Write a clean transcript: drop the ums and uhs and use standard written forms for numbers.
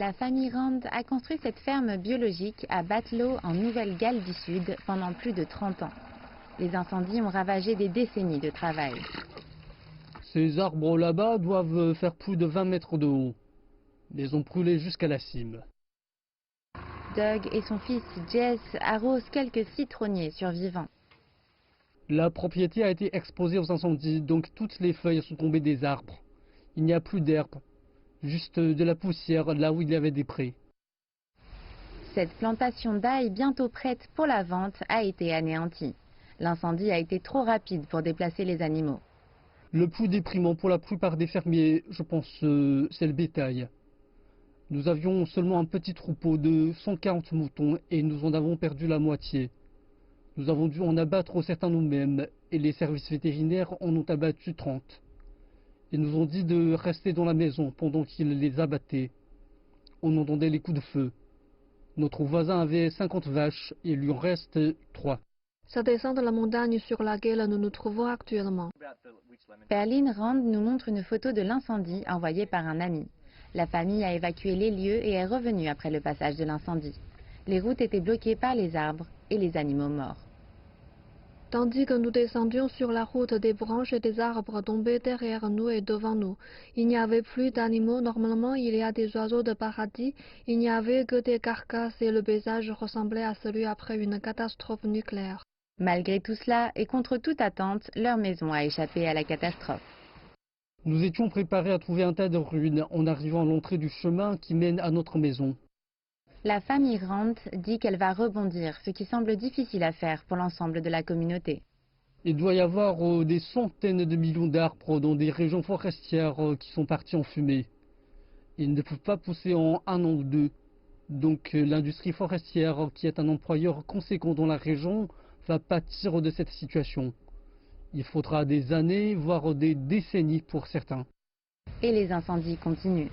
La famille Rand a construit cette ferme biologique à Batlow en Nouvelle-Galles du Sud pendant plus de 30 ans. Les incendies ont ravagé des décennies de travail. Ces arbres là-bas doivent faire plus de 20 mètres de haut. Ils ont brûlé jusqu'à la cime. Doug et son fils Jess arrosent quelques citronniers survivants. La propriété a été exposée aux incendies, donc toutes les feuilles sont tombées des arbres. Il n'y a plus d'herbe, juste de la poussière là où il y avait des prés. Cette plantation d'ail bientôt prête pour la vente a été anéantie. L'incendie a été trop rapide pour déplacer les animaux. Le plus déprimant pour la plupart des fermiers, je pense, c'est le bétail. Nous avions seulement un petit troupeau de 140 moutons et nous en avons perdu la moitié. Nous avons dû en abattre certains nous-mêmes et les services vétérinaires en ont abattu 30. Ils nous ont dit de rester dans la maison pendant qu'ils les abattaient. On entendait les coups de feu. Notre voisin avait 50 vaches et il lui en reste 3. Ça descend de la montagne sur laquelle nous nous trouvons actuellement. Perline Rand nous montre une photo de l'incendie envoyée par un ami. La famille a évacué les lieux et est revenue après le passage de l'incendie. Les routes étaient bloquées par les arbres et les animaux morts. Tandis que nous descendions sur la route, des branches et des arbres tombaient derrière nous et devant nous. Il n'y avait plus d'animaux. Normalement, il y a des oiseaux de paradis. Il n'y avait que des carcasses et le paysage ressemblait à celui après une catastrophe nucléaire. Malgré tout cela et contre toute attente, leur maison a échappé à la catastrophe. Nous étions préparés à trouver un tas de ruines en arrivant à l'entrée du chemin qui mène à notre maison. La famille Rand dit qu'elle va rebondir, ce qui semble difficile à faire pour l'ensemble de la communauté. Il doit y avoir des centaines de millions d'arbres dans des régions forestières qui sont partis en fumée. Ils ne peuvent pas pousser en un an ou deux. Donc l'industrie forestière, qui est un employeur conséquent dans la région, va pâtir de cette situation. Il faudra des années, voire des décennies pour certains. Et les incendies continuent.